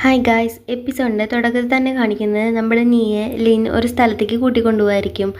Hi guys, എപ്പിസോഡിൻ്റെ തുടക്കത്തിൽ തന്നെ കാണിക്കുന്നത് നമ്മുടെ നീയെ ലിൻ ഒരു സ്ഥലത്തേക്ക് കൂട്ടിക്കൊണ്ടുപോകായിരിക്കും.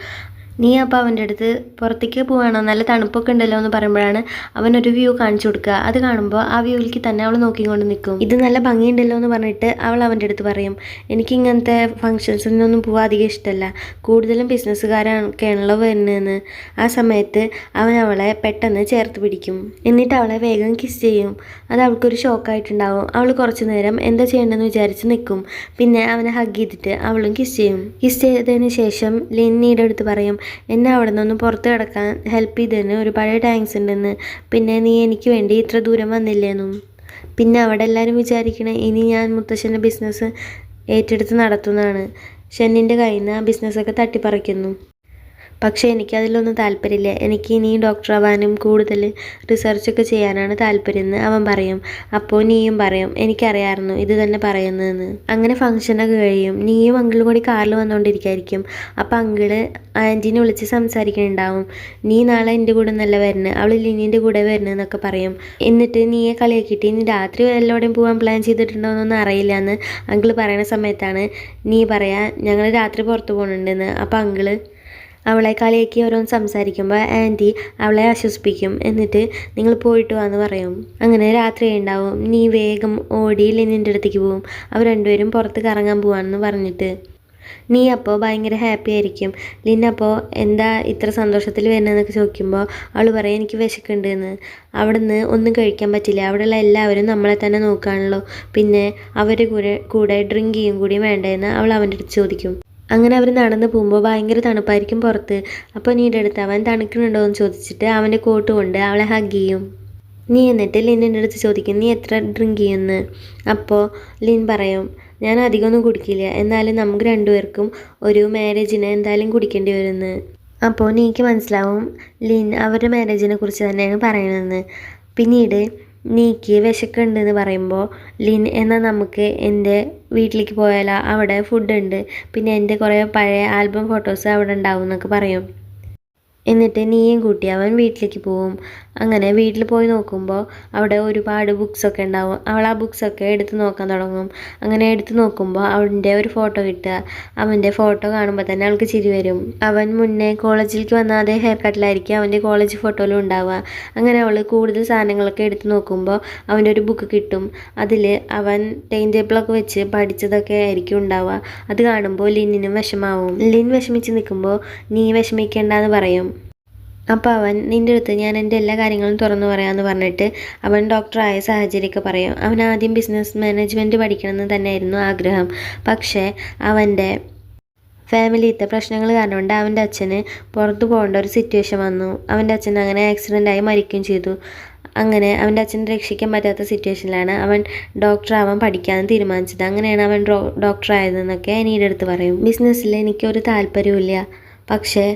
നീ അപ്പോൾ അവൻ്റെ അടുത്ത് പുറത്തേക്ക് പോവാണോ, നല്ല തണുപ്പൊക്കെ ഉണ്ടല്ലോ എന്ന് പറയുമ്പോഴാണ് അവനൊരു വ്യൂ കാണിച്ചു കൊടുക്കുക. അത് കാണുമ്പോൾ ആ വ്യൂവിലേക്ക് തന്നെ അവൾ നോക്കിക്കൊണ്ട് നിൽക്കും. ഇത് നല്ല ഭംഗിയുണ്ടല്ലോ എന്ന് പറഞ്ഞിട്ട് അവൾ അവൻ്റെ അടുത്ത് പറയും, എനിക്ക് ഇങ്ങനത്തെ ഫങ്ഷൻസിനൊന്നും പോകാൻ അധികം ഇഷ്ടമല്ല, കൂടുതലും ബിസിനസ്സുകാരൊക്കെയാണല്ലോ വരുന്നതെന്ന്. ആ സമയത്ത് അവൻ അവളെ പെട്ടെന്ന് ചേർത്ത് പിടിക്കും. എന്നിട്ട് അവളെ വേഗം കിസ് ചെയ്യും. അത് അവൾക്കൊരു ഷോക്കായിട്ടുണ്ടാവും. അവൾ കുറച്ച് നേരം എന്താ ചെയ്യേണ്ടതെന്ന് വിചാരിച്ച് നിൽക്കും. പിന്നെ അവനെ ഹഗ് ചെയ്തിട്ട് അവളും കിസ് ചെയ്യും. കിസ് ചെയ്തതിന് ശേഷം ലിന്നിയുടെ അടുത്ത് പറയും, എന്നെ അവിടെ നിന്നൊന്ന് പുറത്ത് കിടക്കാൻ ഹെൽപ്പ് ചെയ്തതിന് ഒരുപാട് താങ്ക്സ് ഉണ്ടെന്ന്. പിന്നെ നീ എനിക്ക് വേണ്ടി ഇത്ര ദൂരം വന്നില്ലേന്നും. പിന്നെ അവിടെ എല്ലാവരും വിചാരിക്കണേ ഇനി ഞാൻ മുത്തശ്ശൻ്റെ ബിസിനസ് ഏറ്റെടുത്ത് നടത്തുന്നതാണ്. ഷെന്നിൻ്റെ കയ്യിൽ നിന്ന് ആ ബിസിനസ്സൊക്കെ തട്ടിപ്പറിക്കുന്നു. പക്ഷേ എനിക്കതിലൊന്നും താല്പര്യമില്ല. എനിക്ക് ഇനി ഡോക്ടർ ആവാനും കൂടുതൽ റിസർച്ചൊക്കെ ചെയ്യാനാണ് താല്പര്യം എന്ന് അവൻ പറയും. അപ്പോൾ നീയും പറയും, എനിക്കറിയാമായിരുന്നു ഇത് തന്നെ പറയുന്നതെന്ന്. അങ്ങനെ ഫംഗ്ഷനൊക്കെ കഴിയും. നീയും അങ്കിളും കൂടി കാറിൽ വന്നുകൊണ്ടിരിക്കുകയായിരിക്കും. അപ്പോൾ അങ്കിള് ആൻറ്റീനെ വിളിച്ച് സംസാരിക്കുന്നുണ്ടാവും. നീ നാളെ എൻ്റെ കൂടെ നല്ല വരുന്നത്, അവൾ ലിനിൻ്റെ കൂടെ വരുന്നതെന്നൊക്കെ പറയും. എന്നിട്ട് നീയെ കളിയാക്കിയിട്ട് ഇനി രാത്രി എല്ലാവരുടെയും പോകാൻ പ്ലാൻ ചെയ്തിട്ടുണ്ടോയെന്നൊന്നും അറിയില്ല എന്ന് അങ്കിള് പറയുന്ന സമയത്താണ് നീ പറയാ ഞങ്ങൾ രാത്രി പുറത്ത് പോകുന്നുണ്ടെന്ന്. അപ്പോൾ അങ്കിള് അവളെ കളിയാക്കി ഓരോന്ന് സംസാരിക്കുമ്പോൾ ആൻറ്റി അവളെ ആശ്വസിപ്പിക്കും. എന്നിട്ട് നിങ്ങൾ പോയിട്ട് വാന്ന് പറയും. അങ്ങനെ രാത്രി ഉണ്ടാവും. നീ വേഗം ഓടി ലിനിൻ്റെ അടുത്തേക്ക് പോവും. അവർ രണ്ടുപേരും പുറത്ത് കറങ്ങാൻ പോവാണെന്ന് പറഞ്ഞിട്ട്. നീ അപ്പോൾ ഭയങ്കര ഹാപ്പി ആയിരിക്കും. ലിൻ അപ്പോൾ എന്താ ഇത്ര സന്തോഷത്തിൽ വരുന്നതെന്നൊക്കെ ചോദിക്കുമ്പോൾ അവൾ പറയും, എനിക്ക് വിശക്കുന്നുണ്ടെന്ന്. അവിടെ നിന്ന് ഒന്നും കഴിക്കാൻ പറ്റില്ല, അവിടെയുള്ള എല്ലാവരും നമ്മളെ തന്നെ നോക്കുകയാണല്ലോ, പിന്നെ അവരുടെ കൂടെ ഡ്രിങ്ക് ചെയ്യും കൂടി വേണ്ടതെന്ന് അവൾ അവൻ്റെ അടുത്ത് ചോദിക്കും. അങ്ങനെ അവർ നടന്ന് പോകുമ്പോൾ ഭയങ്കര തണുപ്പായിരിക്കും പുറത്ത്. അപ്പോൾ നീയുടെ അടുത്ത് അവൻ തണുക്കുന്നുണ്ടോ എന്ന് ചോദിച്ചിട്ട് അവൻ്റെ കോട്ട് കൊണ്ട് അവളെ ഹഗ് ചെയ്യും. നീ എന്നിട്ട് ലിന്നിൻ്റെ അടുത്ത് ചോദിക്കും, നീ എത്ര ഡ്രിങ്ക് ചെയ്യുമെന്ന്. അപ്പോൾ ലിൻ പറയും, ഞാൻ അധികമൊന്നും കുടിക്കില്ല, എന്നാലും നമുക്ക് രണ്ടുപേർക്കും ഒരു മാരേജിന് എന്തായാലും കുടിക്കേണ്ടി വരുമെന്ന്. അപ്പോൾ നീക്ക് മനസ്സിലാവും ലിൻ അവരുടെ മാരേജിനെ കുറിച്ച് തന്നെയാണ് പറയണതെന്ന്. പിന്നീട് നീക്ക് വിശക്കുന്നുണ്ടെന്ന് പറയുമ്പോൾ ലിൻ എന്നാൽ നമുക്ക് എൻ്റെ വീട്ടിലേക്ക് പോയാലോ, അവിടെ ഫുഡുണ്ട്, പിന്നെ എൻ്റെ കുറേ പഴയ ആൽബം ഫോട്ടോസ് അവിടെ ഉണ്ടാവും എന്നൊക്കെ പറയും. എന്നിട്ട് നീയും കൂട്ടി അവൻ വീട്ടിലേക്ക് പോവും. അങ്ങനെ വീട്ടിൽ പോയി നോക്കുമ്പോൾ അവിടെ ഒരുപാട് ബുക്സൊക്കെ ഉണ്ടാവും. അവൾ ആ ബുക്സൊക്കെ എടുത്ത് നോക്കാൻ തുടങ്ങും. അങ്ങനെ എടുത്ത് നോക്കുമ്പോൾ അവൻ്റെ ഒരു ഫോട്ടോ കിട്ടുക. അവൻ്റെ ഫോട്ടോ കാണുമ്പോൾ തന്നെ അവൾക്ക് ചിരി വരും. അവൻ മുന്നേ കോളേജിലേക്ക് വന്ന അതേ ഹെയർ കട്ടിലായിരിക്കും അവൻ്റെ കോളേജ് ഫോട്ടോയിലും ഉണ്ടാവുക. അങ്ങനെ അവൾ കൂടുതൽ സാധനങ്ങളൊക്കെ എടുത്ത് നോക്കുമ്പോൾ അവൻ്റെ ഒരു ബുക്ക് കിട്ടും. അതിൽ അവൻ ടൈം ടേബിളൊക്കെ വെച്ച് പഠിച്ചതൊക്കെ ആയിരിക്കും ഉണ്ടാവുക. അത് കാണുമ്പോൾ ലിന്നിനും വിഷമാവും. ലിൻ വിഷമിച്ച് നിൽക്കുമ്പോൾ നീ വിഷമിക്കേണ്ടെന്ന് പറയും. അപ്പോൾ അവൻ നിൻ്റെ അടുത്ത് ഞാൻ എൻ്റെ എല്ലാ കാര്യങ്ങളും തുറന്നു പറയാമെന്ന് പറഞ്ഞിട്ട് അവൻ ഡോക്ടറായ സാഹചര്യമൊക്കെ പറയും. അവൻ ആദ്യം ബിസിനസ് മാനേജ്മെൻറ്റ് പഠിക്കണമെന്ന് തന്നെയായിരുന്നു ആഗ്രഹം. പക്ഷേ അവൻ്റെ ഫാമിലിയിലത്തെ പ്രശ്നങ്ങൾ കാരണം കൊണ്ട് അവൻ്റെ അച്ഛന് പുറത്തു പോകേണ്ട ഒരു സിറ്റുവേഷൻ വന്നു. അവൻ്റെ അച്ഛൻ അങ്ങനെ ആക്സിഡൻ്റായി മരിക്കുകയും ചെയ്തു. അങ്ങനെ അവൻ്റെ അച്ഛനെ രക്ഷിക്കാൻ പറ്റാത്ത സിറ്റുവേഷനിലാണ് അവൻ ഡോക്ടറാവാൻ പഠിക്കാമെന്ന് തീരുമാനിച്ചത്. അങ്ങനെയാണ് അവൻ ഡോക്ടറായതെന്നൊക്കെ അനിയുടെ അടുത്ത് പറയും. ബിസിനസ്സിൽ എനിക്കൊരു താല്പര്യമില്ല, പക്ഷേ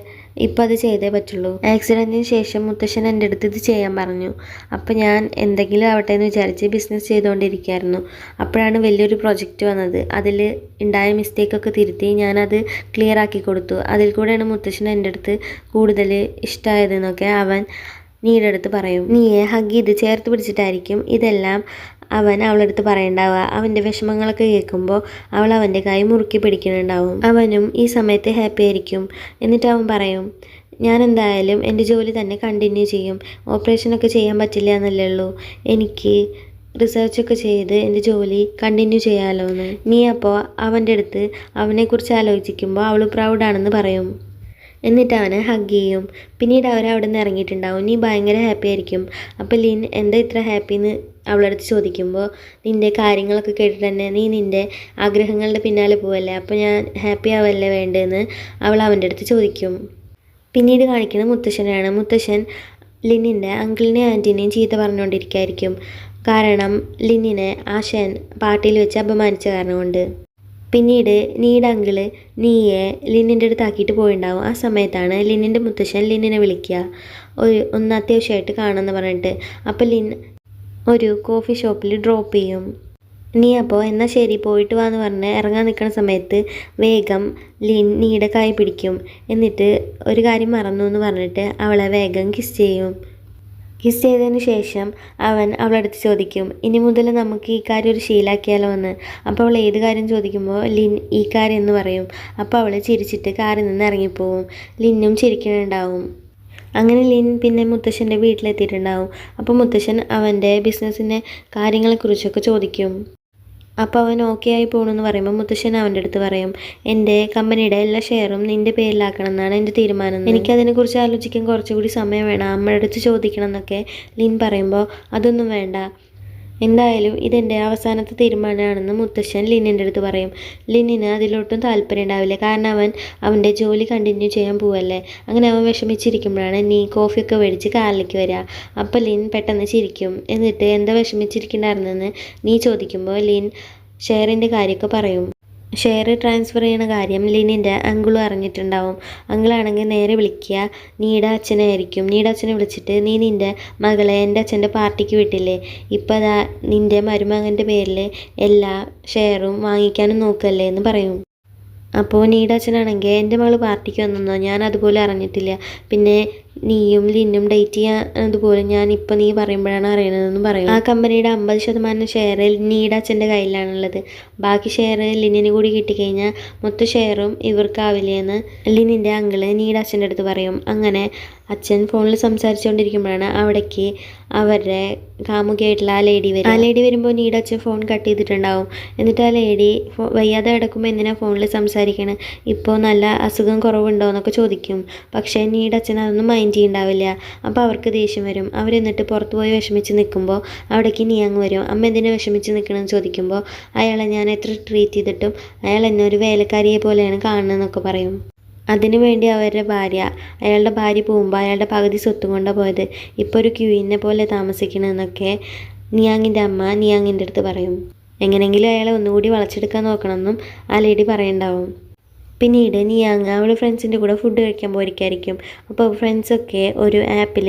ഇപ്പോൾ അത് ചെയ്തേ പറ്റുള്ളൂ. ആക്സിഡൻറ്റിന് ശേഷം മുത്തശ്ശൻ എൻ്റെ അടുത്ത് ഇത് ചെയ്യാൻ പറഞ്ഞു. അപ്പോൾ ഞാൻ എന്തെങ്കിലും ആവട്ടെ എന്ന് വിചാരിച്ച് ബിസിനസ് ചെയ്തുകൊണ്ടിരിക്കുകയായിരുന്നു. അപ്പോഴാണ് വലിയൊരു പ്രൊജക്റ്റ് വന്നത്. അതിൽ ഉണ്ടായ മിസ്റ്റേക്കൊക്കെ തിരുത്തി ഞാനത് ക്ലിയർ ആക്കി കൊടുത്തു. അതിൽ കൂടെയാണ് മുത്തശ്ശൻ എൻ്റെ അടുത്ത് കൂടുതൽ ഇഷ്ടമായതെന്നൊക്കെ അവൻ നീയുടെ അടുത്ത് പറയും. നീയെ ഹഗ് ചെയ്ത് ചേർത്ത് പിടിച്ചിട്ടായിരിക്കും ഇതെല്ലാം അവൻ അവളടുത്ത് പറയണ്ടാവുക. അവൻ്റെ വിഷമങ്ങളൊക്കെ കേൾക്കുമ്പോൾ അവൾ അവൻ്റെ കൈ മുറുക്കി പിടിക്കുന്നുണ്ടാവും. അവനും ഈ സമയത്ത് ഹാപ്പി ആയിരിക്കും. എന്നിട്ട് അവൻ പറയും, ഞാൻ എന്തായാലും എൻ്റെ ജോലി തന്നെ കണ്ടിന്യൂ ചെയ്യും. ഓപ്പറേഷനൊക്കെ ചെയ്യാൻ പറ്റില്ല എന്നല്ലേ ഉള്ളൂ, എനിക്ക് റിസർച്ചൊക്കെ ചെയ്ത് എൻ്റെ ജോലി കണ്ടിന്യൂ ചെയ്യാമല്ലോ എന്ന്. നീ അപ്പോൾ അവൻ്റെ അടുത്ത് അവനെക്കുറിച്ച് ആലോചിക്കുമ്പോൾ അവൾ പ്രൗഡാണെന്ന് പറയും. എന്നിട്ട് അവനെ ഹഗ് ചെയ്യും. പിന്നീട് അവരവിടെ നിന്ന് ഇറങ്ങിയിട്ടുണ്ടാവും. നീ ഭയങ്കര ഹാപ്പി ആയിരിക്കും. അപ്പോൾ ലിൻ എന്താ ഇത്ര ഹാപ്പി എന്ന് അവളടുത്ത് ചോദിക്കുമ്പോൾ നിൻ്റെ കാര്യങ്ങളൊക്കെ കേട്ടിട്ട് തന്നെ നീ നിൻ്റെ ആഗ്രഹങ്ങളുടെ പിന്നാലെ പോവല്ലേ, അപ്പോൾ ഞാൻ ഹാപ്പി ആവല്ലേ വേണ്ടതെന്ന് അവൾ അവൻ്റെ അടുത്ത് ചോദിക്കും. പിന്നീട് കാണിക്കുന്നത് മുത്തശ്ശനാണ്. മുത്തശ്ശൻ ലിന്നിൻ്റെ അങ്കിളിനെയും ആൻറ്റീനെയും ചീത്ത പറഞ്ഞുകൊണ്ടിരിക്കുകയായിരിക്കും. കാരണം ലിന്നിനെ ആശാൻ പാർട്ടിയിൽ വെച്ച് അപമാനിച്ച കാരണം കൊണ്ട്. പിന്നീട് നീയുടെ അങ്കിള് നീയെ ലിന്നിൻ്റെ അടുത്താക്കിയിട്ട് പോയിണ്ടാവും. ആ സമയത്താണ് ലിന്നിൻ്റെ മുത്തശ്ശൻ ലിന്നിനെ വിളിക്കുക, ഒന്ന് അത്യാവശ്യമായിട്ട് കാണുമെന്ന് പറഞ്ഞിട്ട്. അപ്പോൾ ലിൻ ഒരു കോഫി ഷോപ്പിൽ ഡ്രോപ്പ് ചെയ്യും. നീ അപ്പോൾ എന്നാൽ ശരി പോയിട്ട് വാന്ന് പറഞ്ഞ് ഇറങ്ങാൻ നിൽക്കുന്ന സമയത്ത് വേഗം ലിൻ നീയുടെ കൈ പിടിക്കും. എന്നിട്ട് ഒരു കാര്യം മറന്നു എന്ന് പറഞ്ഞിട്ട് അവളെ വേഗം കിസ് ചെയ്യും. കിസ് ചെയ്തതിന് ശേഷം അവൻ അവളടുത്ത് ചോദിക്കും, ഇനി മുതൽ നമുക്ക് ഈ കാര്യം ഒരു ശീലാക്കിയാലോ എന്ന്. അപ്പോൾ അവൾ ഏത് കാര്യം ചോദിക്കുമ്പോൾ ലിൻ ഈ കാര്യം എന്ന് പറയും. അപ്പോൾ അവൾ ചിരിച്ചിട്ട് കാറിൽ നിന്ന് ഇറങ്ങിപ്പോവും. ലിന്നും ചിരിക്കുന്നുണ്ടാവും. അങ്ങനെ ലിൻ പിന്നെ മുത്തശ്ശൻ്റെ വീട്ടിലെത്തിയിട്ടുണ്ടാവും. അപ്പോൾ മുത്തശ്ശൻ അവൻ്റെ ബിസിനസ്സിൻ്റെ കാര്യങ്ങളെക്കുറിച്ചൊക്കെ ചോദിക്കും. അപ്പോൾ അവൻ ഓക്കെ ആയി പോകണമെന്ന് പറയുമ്പോൾ മുത്തശ്ശൻ അവൻ്റെ അടുത്ത് പറയും, എൻ്റെ കമ്പനിയുടെ എല്ലാ ഷെയറും നിൻ്റെ പേരിലാക്കണം എന്നാണ് എൻ്റെ തീരുമാനം. എനിക്കതിനെക്കുറിച്ച് ആലോചിക്കാൻ കുറച്ചുകൂടി സമയം വേണം, അമ്മയുടെ അടുത്ത് ചോദിക്കണം എന്നൊക്കെ ലിൻ പറയുമ്പോൾ അതൊന്നും വേണ്ട, എന്തായാലും ഇതെൻ്റെ അവസാനത്തെ തീരുമാനമാണെന്ന് മുത്തശ്ശൻ ലിന്നിൻ്റെ അടുത്ത് പറയും. ലിന്നിന് അതിലൊട്ടും താല്പര്യം ഉണ്ടാവില്ല, കാരണം അവൻ്റെ ജോലി കണ്ടിന്യൂ ചെയ്യാൻ പോവല്ലേ. അങ്ങനെ അവൻ വിഷമിച്ചിരിക്കുമ്പോഴാണ് നീ കോഫിയൊക്കെ മേടിച്ച് കാറിലേക്ക് വരിക. അപ്പോൾ ലിൻ പെട്ടെന്ന് ചിരിക്കും. എന്നിട്ട് എന്താ വിഷമിച്ചിരിക്കണ്ടായിരുന്നെന്ന് നീ ചോദിക്കുമ്പോൾ ലിൻ ഷെയറിൻ്റെ കാര്യമൊക്കെ പറയും. ഷെയർ ട്രാൻസ്ഫർ ചെയ്യുന്ന കാര്യം ലിനിൻ്റെ അങ്കിളും അറിഞ്ഞിട്ടുണ്ടാവും. അങ്കിളാണെങ്കിൽ നേരെ വിളിക്കുക നീയുടെ അച്ഛനായിരിക്കും. നീയുടെ അച്ഛനെ വിളിച്ചിട്ട് നീ നിൻ്റെ മകളെ എൻ്റെ അച്ഛൻ്റെ പാർട്ടിക്ക് വിട്ടില്ലേ, ഇപ്പോൾ അതാ നിൻ്റെ മരുമകൻ്റെ പേരിൽ എല്ലാ ഷെയറും വാങ്ങിക്കാനും നോക്കല്ലേ എന്ന് പറയും. അപ്പോൾ നീയുടെ അച്ഛനാണെങ്കിൽ എൻ്റെ മകൾ പാർട്ടിക്ക് വന്നെന്നോ, ഞാൻ അതുപോലെ അറിഞ്ഞിട്ടില്ല, പിന്നെ നീയും ലിന്നും ഡേറ്റ് ചെയ്യാൻ ഞാൻ ഇപ്പോൾ നീ പറയുമ്പോഴാണ് അറിയണതെന്നും പറയും. ആ കമ്പനിയുടെ 50% ഷെയർ നീയുടെ അച്ഛൻ്റെ കയ്യിലാണുള്ളത്. ബാക്കി ഷെയർ ലിന്നിന് കൂടി കിട്ടിക്കഴിഞ്ഞാൽ മൊത്തം ഷെയറും ഇവർക്കാവില്ലേന്ന് ലിന്നിൻ്റെ അങ്കിള് നീയുടെ അച്ഛൻ്റെ അടുത്ത് പറയും. അങ്ങനെ അച്ഛൻ ഫോണിൽ സംസാരിച്ചുകൊണ്ടിരിക്കുമ്പോഴാണ് അവിടേക്ക് അവരുടെ കാമുകിയായിട്ടുള്ള ആ ലേഡി വരും. ആ ലേഡി വരുമ്പോൾ നീയുടെ അച്ഛൻ ഫോൺ കട്ട് ചെയ്തിട്ടുണ്ടാവും. എന്നിട്ട് ആ ലേഡി വയ്യാതെ കിടക്കുമ്പോൾ എന്തിനാണ് ഫോണിൽ സംസാരിക്കണേ, ഇപ്പോൾ നല്ല അസുഖം കുറവുണ്ടോ എന്നൊക്കെ ചോദിക്കും. പക്ഷേ നീയുടെ അച്ഛൻ അതൊന്നും മൈൻഡ് ചെയ്യുന്നുണ്ടാവില്ല. അപ്പോൾ അവർക്ക് ദേഷ്യം വരും. അവരെന്നിട്ട് പുറത്ത് പോയി വിഷമിച്ച് നിൽക്കുമ്പോൾ അവിടേക്ക് നീ അങ്ങ് വരും. അമ്മ എന്തിനാ വിഷമിച്ച് നിൽക്കണമെന്ന് ചോദിക്കുമ്പോൾ അയാളെ ഞാൻ എത്ര ട്രീറ്റ് ചെയ്തിട്ടും അയാൾ എന്നെ ഒരു വേലക്കാരിയെ പോലെയാണ് കാണുന്നതെന്നൊക്കെ പറയും. അതിനു വേണ്ടി അയാളുടെ ഭാര്യ പോകുമ്പോൾ അയാളുടെ പകുതി സ്വത്തും കൊണ്ടാണ് പോയത്, ഇപ്പോൾ ഒരു ക്യൂയിനെ പോലെ താമസിക്കണമെന്നൊക്കെ നിയാങ്ങിൻ്റെ അമ്മ നിയാങ്ങിൻ്റെ അടുത്ത് പറയും. എങ്ങനെയെങ്കിലും അയാളെ ഒന്നുകൂടി വളച്ചെടുക്കാൻ നോക്കണമെന്നും ആ ലേഡി പറയണ്ടാവും. പിന്നീട് നിയാങ് അവൾ ഫ്രണ്ട്സിൻ്റെ കൂടെ ഫുഡ് കഴിക്കാൻ പോയിരിക്കായിരിക്കും. അപ്പോൾ ഫ്രണ്ട്സൊക്കെ ഒരു ആപ്പിൽ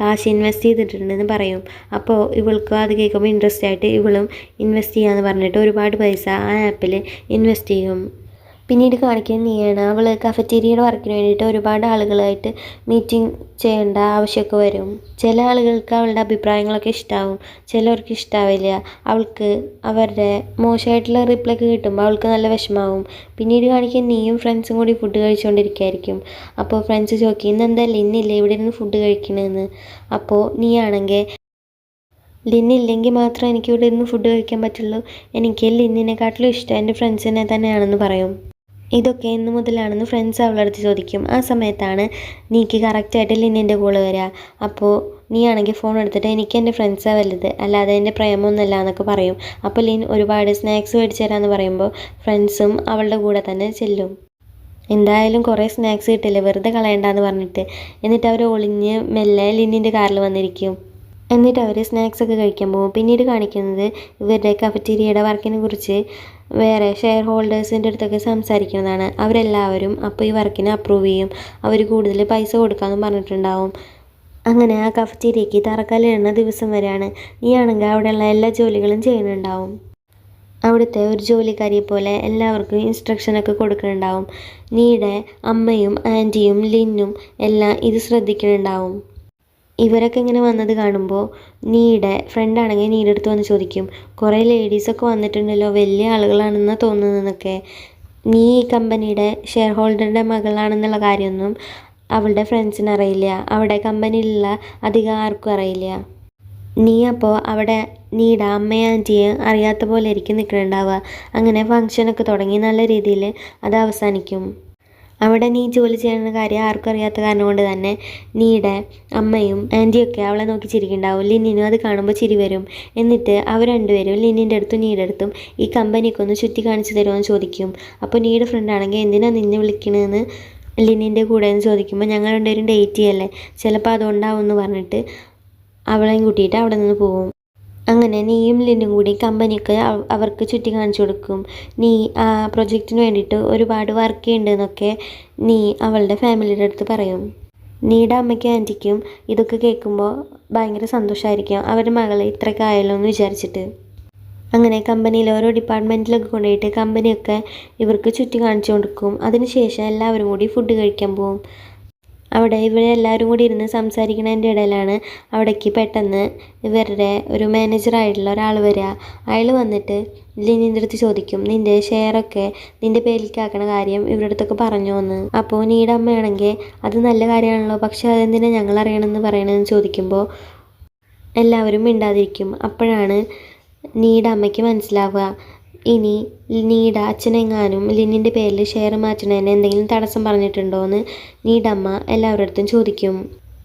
കാശ് ഇൻവെസ്റ്റ് ചെയ്തിട്ടുണ്ടെന്ന് പറയും. അപ്പോൾ ഇവൾക്ക് അത് കേൾക്കുമ്പോൾ ഇൻട്രസ്റ്റ് ആയിട്ട് ഇവളും ഇൻവെസ്റ്റ് ചെയ്യാമെന്ന് പറഞ്ഞിട്ട് ഒരുപാട് പൈസ ആ ആപ്പിൽ ഇൻവെസ്റ്റ് ചെയ്യും. പിന്നീട് കാണിക്കുന്നത് നീയാണ്. അവൾ കഫറ്റീരിയയുടെ വർക്കിന് വേണ്ടിയിട്ട് ഒരുപാട് ആളുകളായിട്ട് മീറ്റിംഗ് ചെയ്യേണ്ട ആവശ്യമൊക്കെ വരും. ചില ആളുകൾക്ക് അവളുടെ അഭിപ്രായങ്ങളൊക്കെ ഇഷ്ടമാവും, ചിലവർക്ക് ഇഷ്ടാവില്ല. അവൾക്ക് അവരുടെ മോശമായിട്ടുള്ള റിപ്ലൈ ഒക്കെ കിട്ടുമ്പോൾ അവൾക്ക് നല്ല വിഷമാവും. പിന്നീട് കാണിക്കുന്ന നീയും ഫ്രണ്ട്സും കൂടി ഫുഡ് കഴിച്ചുകൊണ്ടിരിക്കുകയായിരിക്കും. അപ്പോൾ ഫ്രണ്ട്സ് ചോദിക്കും, ഇന്നെന്താ ലിന്നില്ലേ ഇവിടെ ഇരുന്ന് ഫുഡ് കഴിക്കണമെന്ന്. അപ്പോൾ നീയാണെങ്കിൽ ലിന്നില്ലെങ്കിൽ മാത്രമേ എനിക്കിവിടെ ഇരുന്ന് ഫുഡ് കഴിക്കാൻ പറ്റുള്ളൂ, എനിക്ക് ലിന്നിനെക്കാട്ടിലും ഇഷ്ടം എൻ്റെ ഫ്രണ്ട്സിനെ തന്നെയാണെന്ന് പറയും. ഇതൊക്കെ ഇന്ന് മുതലാണെന്ന് ഫ്രണ്ട്സ് അവളടുത്ത് ചോദിക്കും. ആ സമയത്താണ് നീക്ക് കറക്റ്റായിട്ട് ലിന്നിൻ്റെ കോള് വരിക. അപ്പോൾ നീ ആണെങ്കിൽ ഫോൺ എടുത്തിട്ട് എനിക്ക് എൻ്റെ ഫ്രണ്ട്സാണ് വലുത്, അല്ലാതെ എൻ്റെ പ്രേമമൊന്നുമല്ല എന്നൊക്കെ പറയും. അപ്പോൾ ലിൻ ഒരുപാട് സ്നാക്സ് മേടിച്ച് തരാമെന്ന് പറയുമ്പോൾ ഫ്രണ്ട്സും അവളുടെ കൂടെ തന്നെ ചെല്ലും. എന്തായാലും കുറേ സ്നാക്സ് കിട്ടില്ലേ, വെറുതെ കളയണ്ടെന്ന് പറഞ്ഞിട്ട്. എന്നിട്ട് അവർ ഒളിഞ്ഞ് മെല്ലെ ലിന്നിൻ്റെ കാറിൽ വന്നിരിക്കും. എന്നിട്ട് അവർ സ്നാക്സൊക്കെ കഴിക്കാൻ പോകും. പിന്നീട് കാണിക്കുന്നത് ഇവരുടെ കഫറ്റീരിയയുടെ വർക്കിനെ കുറിച്ച് വേറെ ഷെയർ ഹോൾഡേഴ്സിൻ്റെ അടുത്തൊക്കെ സംസാരിക്കുന്നതാണ്. അവരെല്ലാവരും അപ്പോൾ ഈ വർക്കിന് അപ്രൂവ് ചെയ്യും. അവർ കൂടുതൽ പൈസ കൊടുക്കാമെന്ന് പറഞ്ഞിട്ടുണ്ടാവും. അങ്ങനെ ആ കഫറ്റീരിയയ്ക്ക് തറക്കല്ലിടുന്ന ദിവസം വരെയാണ്. നീയാണെങ്കിൽ അവിടെയുള്ള എല്ലാ ജോലികളും ചെയ്യുന്നുണ്ടാവും. അവിടുത്തെ ഒരു ജോലിക്കാരിയെ പോലെ എല്ലാവർക്കും ഇൻസ്ട്രക്ഷനൊക്കെ കൊടുക്കുന്നുണ്ടാവും. നീയുടെ അമ്മയും ആൻറ്റിയും ലിന്നും എല്ലാം ഇത് ശ്രദ്ധിക്കുന്നുണ്ടാവും. ഇവരൊക്കെ ഇങ്ങനെ വന്നത് കാണുമ്പോൾ നീയുടെ ഫ്രണ്ടാണെങ്കിൽ നീയുടെ അടുത്ത് വന്ന് ചോദിക്കും, കുറേ ലേഡീസൊക്കെ വന്നിട്ടുണ്ടല്ലോ, വലിയ ആളുകളാണെന്ന് തോന്നുന്നതെന്നൊക്കെ. നീ ഈ കമ്പനിയുടെ ഷെയർ ഹോൾഡറുടെ മകളാണെന്നുള്ള കാര്യമൊന്നും അവളുടെ ഫ്രണ്ട്സിന് അറിയില്ല, അവിടെ കമ്പനിയിലുള്ള അധികം ആർക്കും അറിയില്ല. നീ അപ്പോൾ അവിടെ നീയുടെ അമ്മയും ആൻറ്റിയും അറിയാത്ത പോലെ ആയിരിക്കും നിൽക്കുന്നുണ്ടാവുക. അങ്ങനെ ഫങ്ഷനൊക്കെ തുടങ്ങി നല്ല രീതിയിൽ അത് അവസാനിക്കും. അവിടെ നീ ജോലി ചെയ്യുന്ന കാര്യം ആർക്കും അറിയാത്ത കാരണം കൊണ്ട് തന്നെ നീയുടെ അമ്മയും ആൻറ്റിയൊക്കെ അവളെ നോക്കി ചിരിക്കുന്നുണ്ടാവും. ലിന്നിനും അത് കാണുമ്പോൾ ചിരി വരും. എന്നിട്ട് അവർ രണ്ടുപേരും ലിന്നിൻ്റെ അടുത്തും നീയുടെ അടുത്തും ഈ കമ്പനിക്ക് ഒന്ന് ചുറ്റി കാണിച്ചു തരുമെന്ന് ചോദിക്കും. അപ്പോൾ നീയുടെ ഫ്രണ്ടാണെങ്കിൽ എന്തിനാണ് നിന്നെ വിളിക്കണമെന്ന് ലിന്നിൻ്റെ കൂടെ എന്ന് ചോദിക്കുമ്പോൾ ഞങ്ങൾ രണ്ടുപേരും ഡേറ്റ് ചെയ്യല്ലേ, ചിലപ്പോൾ അതുകൊണ്ടാവും എന്ന് പറഞ്ഞിട്ട് അവളെയും കൂട്ടിയിട്ട് അവിടെ നിന്ന് പോകും. അങ്ങനെ നീയും ലിന്നും കൂടി കമ്പനിക്ക് അവർക്ക് ചുറ്റി കാണിച്ചു കൊടുക്കും. നീ ആ പ്രൊജക്റ്റിന് വേണ്ടിയിട്ട് ഒരുപാട് വർക്ക് ചെയ്യുന്നുണ്ടെന്നൊക്കെ നീ അവളുടെ ഫാമിലിയുടെ അടുത്ത് പറയും. നീയുടെ അമ്മയ്ക്കും ആൻറ്റിക്കും ഇതൊക്കെ കേൾക്കുമ്പോൾ ഭയങ്കര സന്തോഷമായിരിക്കും, അവരുടെ മകൾ ഇത്രയൊക്കെ ആയല്ലോ എന്ന് വിചാരിച്ചിട്ട്. അങ്ങനെ കമ്പനിയിൽ ഓരോ ഡിപ്പാർട്ട്മെൻറ്റിലൊക്കെ കൊണ്ടുപോയിട്ട് കമ്പനിയൊക്കെ ഇവർക്ക് ചുറ്റി കാണിച്ചു കൊടുക്കും. അതിനുശേഷം എല്ലാവരും കൂടി ഫുഡ് കഴിക്കാൻ പോകും. അവിടെ ഇവരെല്ലാവരും കൂടി ഇരുന്ന് സംസാരിക്കുന്നതിൻ്റെ ഇടയിലാണ് അവിടേക്ക് പെട്ടെന്ന് ഇവരുടെ ഒരു മാനേജറായിട്ടുള്ള ഒരാൾ വരിക. അയാൾ വന്നിട്ട് ലിനിൻ്റെ അടുത്ത് ചോദിക്കും, നിൻ്റെ ഷെയറൊക്കെ നിൻ്റെ പേരിലേക്കാക്കണ കാര്യം ഇവരുടെ അടുത്തൊക്കെ പറഞ്ഞോ എന്ന്. അപ്പോൾ നീയുടെ അമ്മയാണെങ്കിൽ അത് നല്ല കാര്യമാണല്ലോ, പക്ഷെ അതെന്തിനാണ് ഞങ്ങൾ അറിയണമെന്ന് പറയണമെന്ന് ചോദിക്കുമ്പോൾ എല്ലാവരും മിണ്ടാതിരിക്കും. അപ്പോഴാണ് നീയുടെ അമ്മയ്ക്ക് മനസ്സിലാവുക, ഇനി നീയുടെ അച്ഛനെങ്ങാനും ലിനിൻ്റെ പേരിൽ ഷെയർ മാറ്റുന്നതിന് എന്തെങ്കിലും തടസ്സം പറഞ്ഞിട്ടുണ്ടോ എന്ന് നീയുടെ അമ്മ എല്ലാവരുടെ അടുത്തും ചോദിക്കും.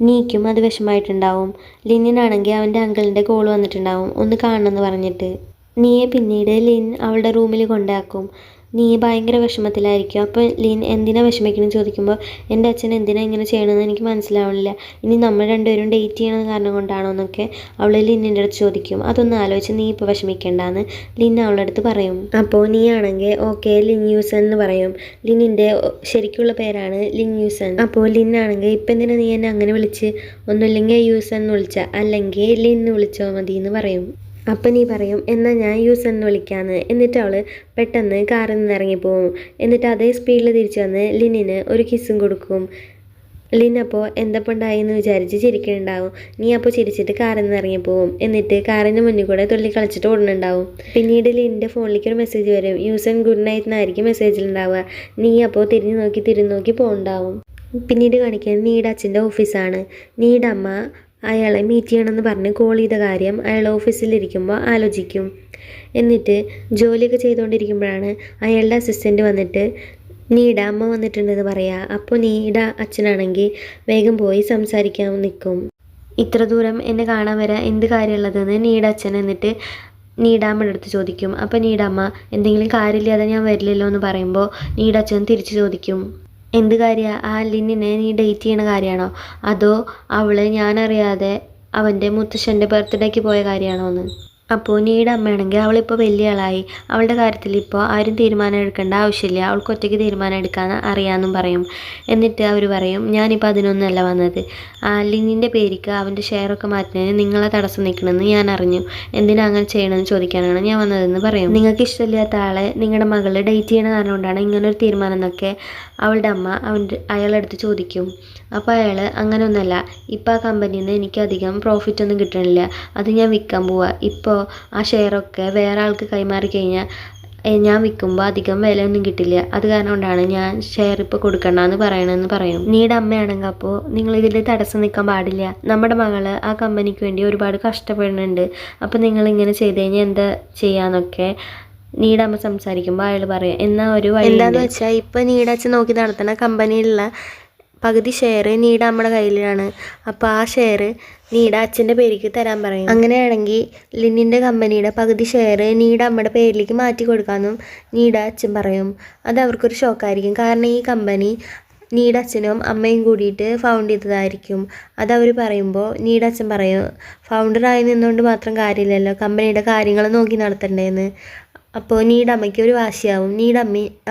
നീക്കും അത് വിഷമമായിട്ടുണ്ടാവും. ലിനിനാണെങ്കിൽ അവൻ്റെ അങ്കിളിൻ്റെ കോൾ വന്നിട്ടുണ്ടാവും, ഒന്ന് കാണണമെന്ന് പറഞ്ഞിട്ട്. നീയെ പിന്നീട് ലിൻ അവളുടെ റൂമിൽ കൊണ്ടാക്കും. നീ ഭയങ്കര വിഷമത്തിലായിരിക്കും. അപ്പോൾ ലിൻ എന്തിനാ വിഷമിക്കണമെന്ന് ചോദിക്കുമ്പോൾ എൻ്റെ അച്ഛൻ എന്തിനാ ഇങ്ങനെ ചെയ്യണമെന്ന് എനിക്ക് മനസ്സിലാവണില്ല, ഇനി നമ്മൾ രണ്ടുപേരും ഡേറ്റ് ചെയ്യണ കാരണം കൊണ്ടാണോ എന്നൊക്കെ അവൾ ലിന്നിൻ്റെ അടുത്ത് ചോദിക്കും. അതൊന്നും ആലോചിച്ച് നീ ഇപ്പോൾ വിഷമിക്കേണ്ടെന്ന് ലിൻ അവളുടെ അടുത്ത് പറയും. അപ്പോൾ നീ ആണെങ്കിൽ ഓക്കെ ലിൻ യൂസൻ എന്ന് പറയും. ലിന്നിൻ്റെ ശരിക്കുള്ള പേരാണ് ലിൻ യൂസൻ. അപ്പോൾ ലിന്നാണെങ്കിൽ ഇപ്പം എന്തിനാ നീ എന്നെ അങ്ങനെ വിളിച്ച്, ഒന്നുമില്ലെങ്കിൽ യൂസൻ എന്ന് വിളിച്ച, അല്ലെങ്കിൽ ലിൻ എന്ന് വിളിച്ചോ മതി എന്ന് പറയും. അപ്പം നീ പറയും എന്നാൽ ഞാൻ യൂസൻ എന്ന് വിളിക്കാമെന്ന്. എന്നിട്ട് അവൾ പെട്ടെന്ന് കാറിൽ നിന്ന് ഇറങ്ങിപ്പോവും. എന്നിട്ട് അതേ സ്പീഡിൽ തിരിച്ചു വന്ന് ലിന്നിന് ഒരു കിസ്സും കൊടുക്കും. ലിൻ അപ്പോൾ എന്തപ്പോൾ ഉണ്ടായി എന്ന് വിചാരിച്ച് ചിരിക്കുന്നുണ്ടാവും. നീ അപ്പോൾ ചിരിച്ചിട്ട് കാറിൽ നിന്ന് ഇറങ്ങിപ്പോവും. എന്നിട്ട് കാറിൻ്റെ മുന്നിൽ കൂടെ തുള്ളി കളിച്ചിട്ട് ഓടുന്നുണ്ടാവും. പിന്നീട് ലിൻ്റെ ഫോണിലേക്ക് ഒരു മെസ്സേജ് വരും, യൂസൻ ഗുഡ് നൈറ്റ് എന്നായിരിക്കും മെസ്സേജിലുണ്ടാവുക. നീ അപ്പോൾ തിരിഞ്ഞു നോക്കി പോകുന്നുണ്ടാവും. പിന്നീട് കാണിക്കുന്നത് നീയുടെ അച്ഛൻ്റെ ഓഫീസാണ്. നീയുടെ അമ്മ അയാളെ മീറ്റ് ചെയ്യണമെന്ന് പറഞ്ഞ് കോൾ ചെയ്ത കാര്യം അയാൾ ഓഫീസിലിരിക്കുമ്പോൾ ആലോചിക്കും. എന്നിട്ട് ജോലിയൊക്കെ ചെയ്തുകൊണ്ടിരിക്കുമ്പോഴാണ് അയാളുടെ അസിസ്റ്റൻ്റ് വന്നിട്ട് നീയുടെ അമ്മ വന്നിട്ടുണ്ടെന്ന് പറയാം. അപ്പോൾ നീയുടെ അച്ഛനാണെങ്കിൽ വേഗം പോയി സംസാരിക്കാൻ നിൽക്കും. ഇത്ര ദൂരം എന്നെ കാണാൻ വരാൻ എന്ത് കാര്യമുള്ളതെന്ന് നീയുടെ അച്ഛൻ എന്നിട്ട് നീയുടെ അമ്മയുടെ അടുത്ത് ചോദിക്കും. അപ്പോൾ നീയുടെ അമ്മ എന്തെങ്കിലും കാര്യമില്ലാതെ ഞാൻ വരില്ലല്ലോ എന്ന് പറയുമ്പോൾ നീയുടെ അച്ഛൻ തിരിച്ചു ചോദിക്കും, എന്ത് കാര്യമാണ്, ആ ലിന്നിനെ നീ ഡേറ്റ് ചെയ്യണ കാര്യമാണോ, അതോ അവൾ ഞാനറിയാതെ അവൻ്റെ മുത്തശ്ശൻ്റെ ബർത്ത്ഡേക്ക് പോയ കാര്യമാണോ എന്ന്. അപ്പോൾ നീയുടെ അമ്മയാണെങ്കിൽ അവളിപ്പോൾ വലിയ ആളായി, അവളുടെ കാര്യത്തിൽ ഇപ്പോൾ ആരും തീരുമാനം എടുക്കേണ്ട ആവശ്യമില്ല, അവൾക്ക് ഒറ്റയ്ക്ക് തീരുമാനം എടുക്കാൻ അറിയാമെന്നും പറയും. എന്നിട്ട് അവർ പറയും, ഞാനിപ്പോൾ അതിനൊന്നുമല്ല വന്നത്, ലിന്നിൻ്റെ പേരിക്ക് അവൻ്റെ ഷെയറൊക്കെ മാറ്റുന്നതിന് നിങ്ങളെ തടസ്സം നിൽക്കണമെന്ന് ഞാൻ അറിഞ്ഞു, എന്തിനാ അങ്ങനെ ചെയ്യണമെന്ന് ചോദിക്കാനാണ് ഞാൻ വന്നതെന്ന് പറയും. നിങ്ങൾക്ക് ഇഷ്ടമില്ലാത്ത ആളെ നിങ്ങളുടെ മകൾ ഡേറ്റ് ചെയ്യണ കാരണം കൊണ്ടാണ് ഇങ്ങനൊരു തീരുമാനം എന്നൊക്കെ അവളുടെ അമ്മ അയാളെടുത്ത് ചോദിക്കും. അപ്പോൾ അയാൾ അങ്ങനെയൊന്നുമല്ല, ഇപ്പോൾ ആ കമ്പനിയിൽ നിന്ന് എനിക്കധികം പ്രോഫിറ്റ് ഒന്നും കിട്ടണില്ല, അത് ഞാൻ വിൽക്കാൻ പോവുക, ഇപ്പോൾ ആ ഷെയറൊക്കെ വേറെ ആൾക്ക് കൈമാറി കഴിഞ്ഞാൽ ഞാൻ വിൽക്കുമ്പോൾ അധികം വിലയൊന്നും കിട്ടില്ല, അത് കാരണം കൊണ്ടാണ് ഞാൻ ഷെയർ ഇപ്പോൾ കൊടുക്കണ്ടെന്ന് പറയണമെന്ന് പറയും. നീയുടെ അമ്മയാണെങ്കിൽ അപ്പോൾ നിങ്ങളിതിൽ തടസ്സം നിൽക്കാൻ പാടില്ല, നമ്മുടെ മകൾ ആ കമ്പനിക്ക് വേണ്ടി ഒരുപാട് കഷ്ടപ്പെടുന്നുണ്ട്, അപ്പോൾ നിങ്ങളിങ്ങനെ ചെയ്ത് കഴിഞ്ഞാൽ എന്താ ചെയ്യാന്നൊക്കെ നീയുടെ അമ്മ സംസാരിക്കുമ്പോൾ അയാൾ പറയും, എന്നാൽ ഒരു വഴി എന്താണെന്ന് വെച്ചാൽ ഇപ്പം നീയുടെ അച്ഛൻ നോക്കി നടത്തുന്ന കമ്പനിയിലുള്ള പകുതി ഷെയർ നീയുടെ അമ്മയുടെ കയ്യിലാണ്, അപ്പോൾ ആ ഷെയർ നീയുടെ അച്ഛൻ്റെ പേരിലേക്ക് തരാൻ പറയും. അങ്ങനെയാണെങ്കിൽ ലിന്നിൻ്റെ കമ്പനിയുടെ പകുതി ഷെയർ നീയുടെ അമ്മയുടെ പേരിലേക്ക് മാറ്റി കൊടുക്കാമെന്നും നീയുടെ അച്ഛൻ പറയും. അത് അവർക്കൊരു ഷോക്കായിരിക്കും, കാരണം ഈ കമ്പനി നീയുടെ അച്ഛനും അമ്മയും കൂടിയിട്ട് ഫൗണ്ട് ചെയ്തതായിരിക്കും. അതവർ പറയുമ്പോൾ നീയുടെ അച്ഛൻ പറയും, ഫൗണ്ടറായി നിന്നുകൊണ്ട് മാത്രം കാര്യമില്ലല്ലോ, കമ്പനിയുടെ കാര്യങ്ങൾ നോക്കി നടത്തണ്ടേന്ന്. അപ്പോൾ നീയുടെ അമ്മയ്ക്ക് ഒരു വാശിയാവും. നീയുടെ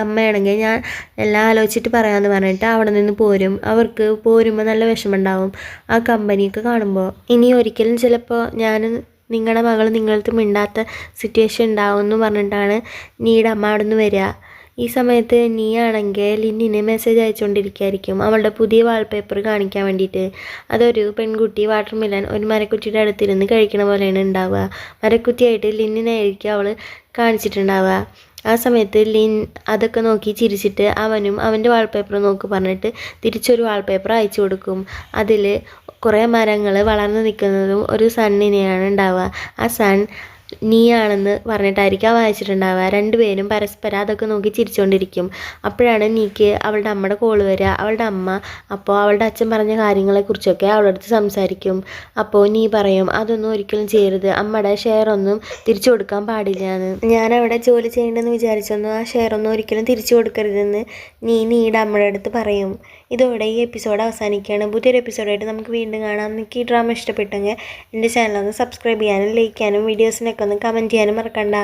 അമ്മയാണെങ്കിൽ ഞാൻ എല്ലാം ആലോചിച്ചിട്ട് പറയാമെന്ന് പറഞ്ഞിട്ട് അവിടെ നിന്ന് പോരും. അവർക്ക് പോരുമ്പോൾ നല്ല വിഷമമുണ്ടാവും ആ കമ്പനിയൊക്കെ കാണുമ്പോൾ. ഇനി ഒരിക്കലും ചിലപ്പോൾ ഞാൻ നിങ്ങളുടെ മകൾ നിങ്ങളടുത്ത് മിണ്ടാത്ത സിറ്റുവേഷൻ ഉണ്ടാവും എന്ന് പറഞ്ഞിട്ടാണ് നീയുടെ അമ്മ അവിടെ നിന്ന് വരിക. ഈ സമയത്ത് നീ ആണെങ്കിൽ ലിന്നിന് മെസ്സേജ് അയച്ചുകൊണ്ടിരിക്കുകയായിരിക്കും അവളുടെ പുതിയ വാൾപേപ്പർ കാണിക്കാൻ വേണ്ടിയിട്ട്. അതൊരു പെൺകുട്ടി വാട്ടർ മെലൺ ഒരു മരക്കുറ്റിയുടെ അടുത്തിരുന്ന് കഴിക്കണ പോലെയാണ് ഉണ്ടാവുക. മരക്കുറ്റിയായിട്ട് ലിന്നിനായിരിക്കും അവൾ കാണിച്ചിട്ടുണ്ടാവുക. ആ സമയത്ത് ലിൻ അതൊക്കെ നോക്കി ചിരിച്ചിട്ട് അവനും അവൻ്റെ വാൾപേപ്പർ നോക്കി പറഞ്ഞിട്ട് തിരിച്ചൊരു വാൾപേപ്പർ അയച്ചു കൊടുക്കും. അതിൽ കുറേ മരങ്ങൾ വളർന്നു നിൽക്കുന്നതും ഒരു സണ്ണിനെയാണ് ഉണ്ടാവുക. ആ സൺ നീയാണെന്ന് പറഞ്ഞിട്ടായിരിക്കും വായിച്ചിട്ടുണ്ടാവുക. രണ്ടുപേരും പരസ്പരം അതൊക്കെ നോക്കി ചിരിച്ചുകൊണ്ടിരിക്കും. അപ്പോഴാണ് നീക്ക് അവളുടെ അമ്മയുടെ കോള് വരിക. അവളുടെ അമ്മ അപ്പോൾ അവളുടെ അച്ഛൻ പറഞ്ഞ കാര്യങ്ങളെക്കുറിച്ചൊക്കെ അവളുടെ അടുത്ത് സംസാരിക്കും. അപ്പോൾ നീ പറയും, അതൊന്നും ഒരിക്കലും ചെയ്യരുത്, അമ്മയുടെ ഷെയർ ഒന്നും തിരിച്ചു കൊടുക്കാൻ പാടില്ല എന്ന്. ഞാനവിടെ ജോലി ചെയ്യേണ്ടെന്ന് വിചാരിച്ചൊന്നും ആ ഷെയർ ഒന്നും ഒരിക്കലും തിരിച്ചു കൊടുക്കരുതെന്ന് നീയുടെ അമ്മയുടെ അടുത്ത് പറയും. ഇതോടെ ഈ എപ്പിസോഡ് അവസാനിക്കുകയാണ്. പുതിയൊരു എപ്പിസോഡായിട്ട് നമുക്ക് വീണ്ടും കാണാം. നിങ്ങൾക്ക് ഈ ഡ്രാമ ഇഷ്ടപ്പെട്ടെങ്കിൽ എൻ്റെ ചാനലൊന്ന് സബ്സ്ക്രൈബ് ചെയ്യാനും ലൈക്ക് ചെയ്യാനും വീഡിയോസിനൊക്കെ ഒന്ന് കമൻറ്റ് ചെയ്യാനും മറക്കണ്ട.